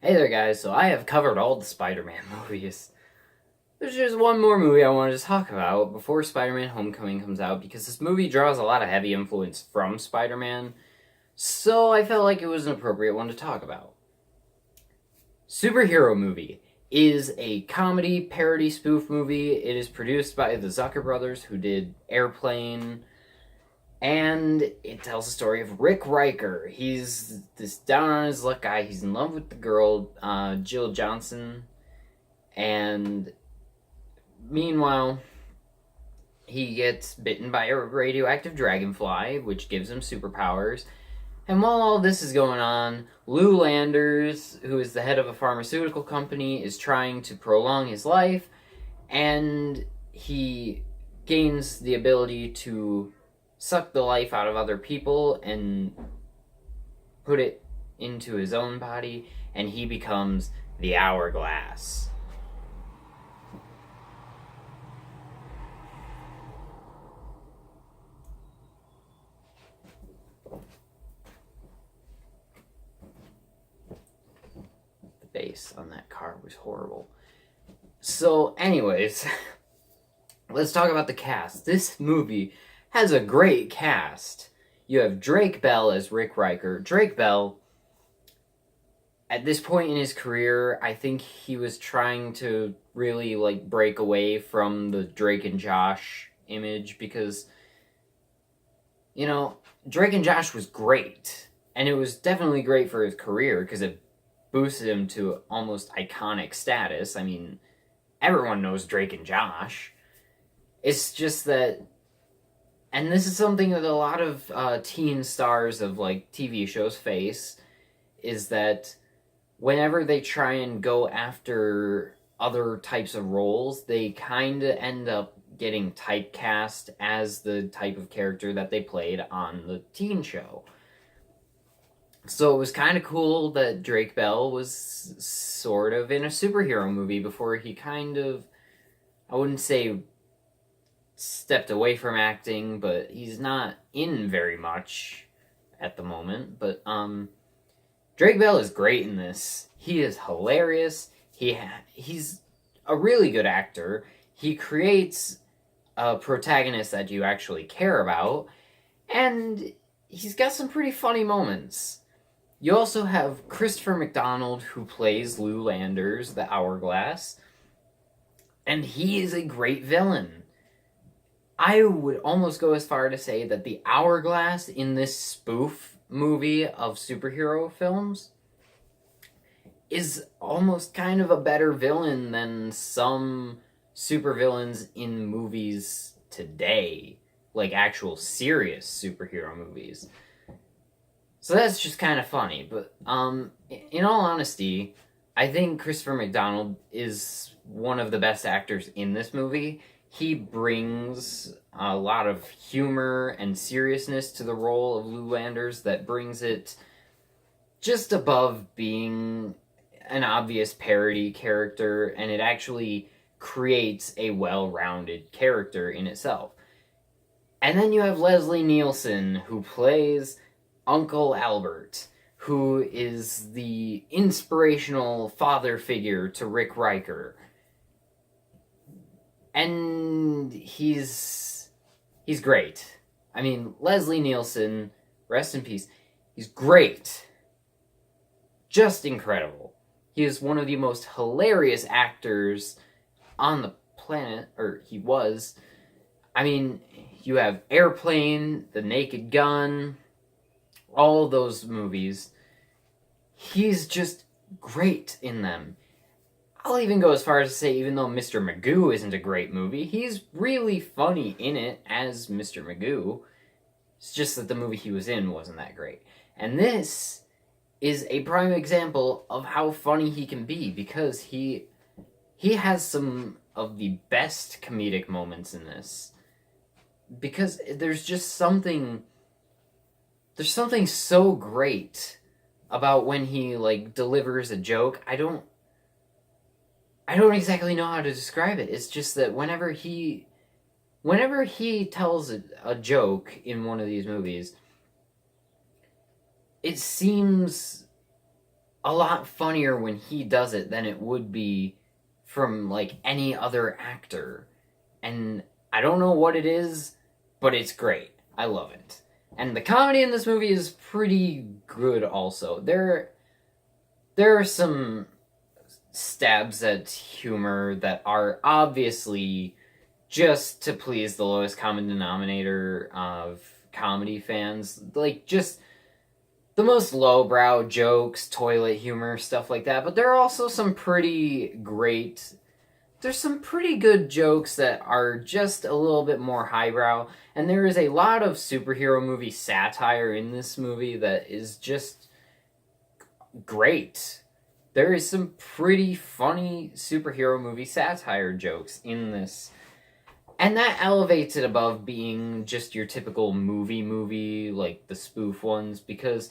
Hey there, guys. So I have covered all the Spider-Man movies. There's just one more movie I wanted to talk about before Spider-Man Homecoming comes out because this movie draws a lot of heavy influence from Spider-Man, so I felt like it was an appropriate one to talk about. Superhero Movie is a comedy parody spoof movie. It is produced by the Zucker brothers who did Airplane, and it tells the story of Rick Riker. He's this down on his luck guy. He's in love with the girl, Jill Johnson, and meanwhile, he gets bitten by a radioactive dragonfly, which gives him superpowers. And while all this is going on, Lou Landers, who is the head of a pharmaceutical company, is trying to prolong his life, and he gains the ability to suck the life out of other people and put it into his own body, and he becomes the Hourglass. The bass on that car was horrible. So, anyways, let's talk about the cast. This movie has a great cast. You have Drake Bell as Rick Riker. Drake Bell, at this point in his career, I think he was trying to really break away from the Drake and Josh image because Drake and Josh was great, and it was definitely great for his career because it boosted him to almost iconic status. I mean, everyone knows Drake and Josh. It's just that, and this is something that a lot of teen stars of TV shows face, is that whenever they try and go after other types of roles, they kind of end up getting typecast as the type of character that they played on the teen show. So it was kind of cool that Drake Bell was sort of in a superhero movie before he kind of, I wouldn't say stepped away from acting, but he's not in very much at the moment. But Drake Bell is great in this. He is hilarious. He's a really good actor. He creates a protagonist that you actually care about, and he's got some pretty funny moments. You also have Christopher McDonald, who plays Lou Landers, the Hourglass, and he is a great villain. I would almost go as far to say that the Hourglass in this spoof movie of superhero films is almost kind of a better villain than some supervillains in movies today, like actual serious superhero movies. So that's just kind of funny, but in all honesty, I think Christopher McDonald is one of the best actors in this movie. He brings a lot of humor and seriousness to the role of Lou Landers that brings it just above being an obvious parody character, and it actually creates a well-rounded character in itself. And then you have Leslie Nielsen, who plays Uncle Albert, who is the inspirational father figure to Rick Riker. And he's great. I mean, Leslie Nielsen, rest in peace, he's great. Just incredible. He is one of the most hilarious actors on the planet, or he was. I mean, you have Airplane, The Naked Gun, all those movies. He's just great in them. I'll even go as far as to say, even though Mr. Magoo isn't a great movie, he's really funny in it as Mr. Magoo. It's just that the movie he was in wasn't that great. And this is a prime example of how funny he can be, because he has some of the best comedic moments in this. Because there's something so great about when he delivers a joke. I don't exactly know how to describe it. It's just that whenever he tells a joke in one of these movies, it seems a lot funnier when he does it than it would be from like any other actor. And I don't know what it is, but it's great. I love it. And the comedy in this movie is pretty good also. There are some stabs at humor that are obviously just to please the lowest common denominator of comedy fans. Like, just the most lowbrow jokes, toilet humor, stuff like that. But there are also some pretty great. There's some pretty good jokes that are just a little bit more highbrow. And there is a lot of superhero movie satire in this movie that is just great. There is some pretty funny superhero movie satire jokes in this. And that elevates it above being just your typical movie, like the spoof ones, because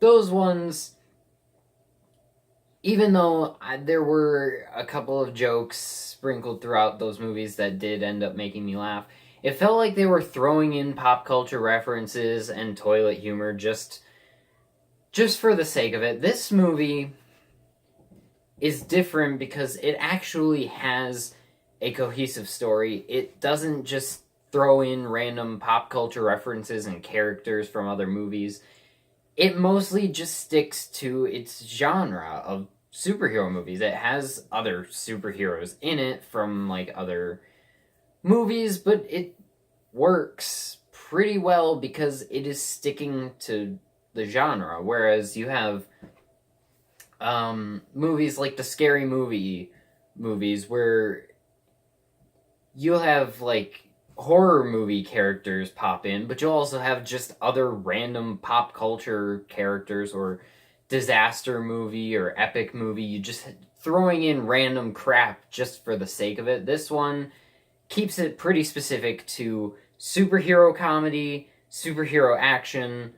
those ones, even though there were a couple of jokes sprinkled throughout those movies that did end up making me laugh, it felt like they were throwing in pop culture references and toilet humor just for the sake of it. This movie is different because it actually has a cohesive story. It doesn't just throw in random pop culture references and characters from other movies. It mostly just sticks to its genre of superhero movies. It has other superheroes in it from like other movies, but it works pretty well because it is sticking to the genre. Whereas you have movies like the Scary Movie movies where you'll have like horror movie characters pop in, but you'll also have just other random pop culture characters, or disaster movie or epic movie. You just throwing in random crap just for the sake of it. This one keeps it pretty specific to superhero comedy, superhero action,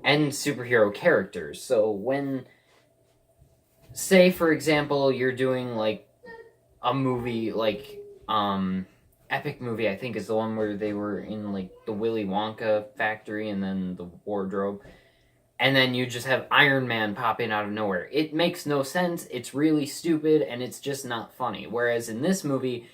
and superhero characters. So when, say for example, you're doing like a movie like epic movie, I think, is the one where they were in like the Willy Wonka factory and then the wardrobe, and then you just have Iron Man pop in out of nowhere. It makes no sense, it's really stupid, and it's just not funny. Whereas in this movie,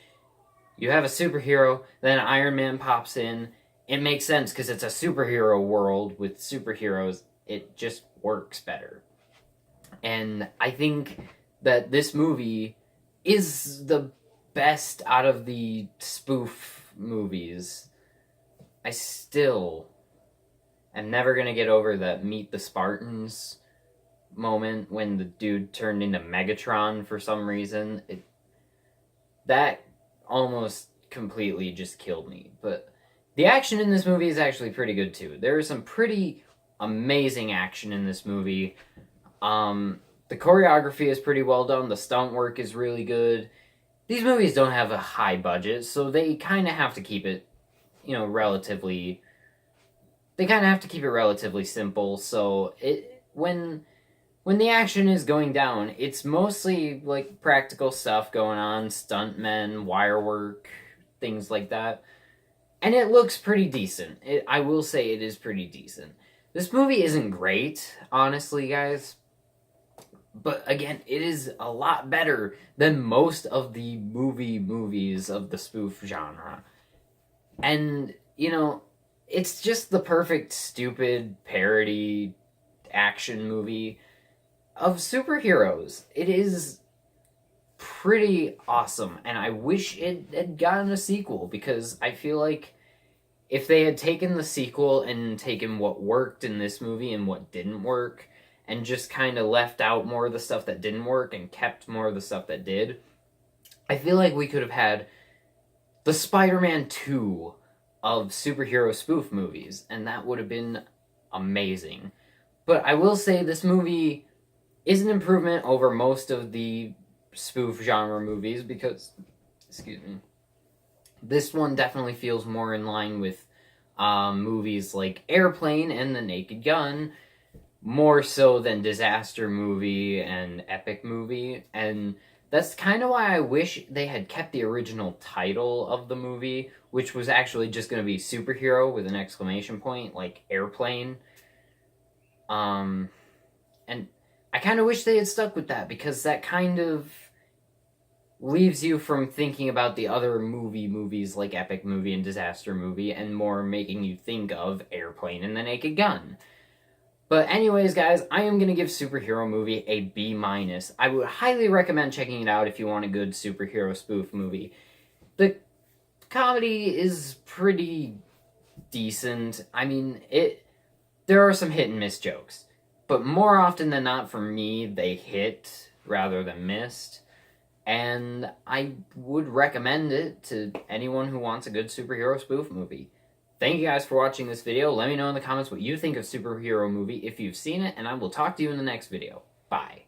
you have a superhero, then Iron Man pops in. It makes sense because it's a superhero world with superheroes. It just works better. And I think that this movie is the best out of the spoof movies. I still am never gonna get over that Meet the Spartans moment when the dude turned into Megatron for some reason. That almost completely just killed me. But the action in this movie is actually pretty good too. There is some pretty amazing action in this movie. The choreography is pretty well done. The stunt work is really good. These movies don't have a high budget, so they kind of have to keep it, relatively. They kind of have to keep it relatively simple. So when the action is going down, it's mostly like practical stuff going on, stuntmen, wire work, things like that, and it looks pretty decent. I will say it is pretty decent. This movie isn't great, honestly, guys. But again, it is a lot better than most of the movies of the spoof genre. And, it's just the perfect stupid parody action movie of superheroes. It is pretty awesome, and I wish it had gotten a sequel, because I feel like if they had taken the sequel and taken what worked in this movie and what didn't work, and just kind of left out more of the stuff that didn't work and kept more of the stuff that did, I feel like we could have had the Spider-Man 2 of superhero spoof movies, and that would have been amazing. But I will say this movie is an improvement over most of the spoof genre movies because, this one definitely feels more in line with movies like Airplane and The Naked Gun, more so than disaster movie and epic movie. And that's kind of why I wish they had kept the original title of the movie, which was actually just going to be superhero with an exclamation point, like Airplane. And I I kind of wish they had stuck with that, because that kind of leaves you from thinking about the other movies like Epic Movie and Disaster Movie, and more making you think of Airplane and The Naked Gun. But anyways, guys, I am going to give Superhero Movie a B-. I would highly recommend checking it out if you want a good superhero spoof movie. The comedy is pretty decent. I mean, there are some hit and miss jokes, but more often than not, for me, they hit rather than missed. And I would recommend it to anyone who wants a good superhero spoof movie. Thank you guys for watching this video. Let me know in the comments what you think of Superhero Movie if you've seen it, and I will talk to you in the next video. Bye.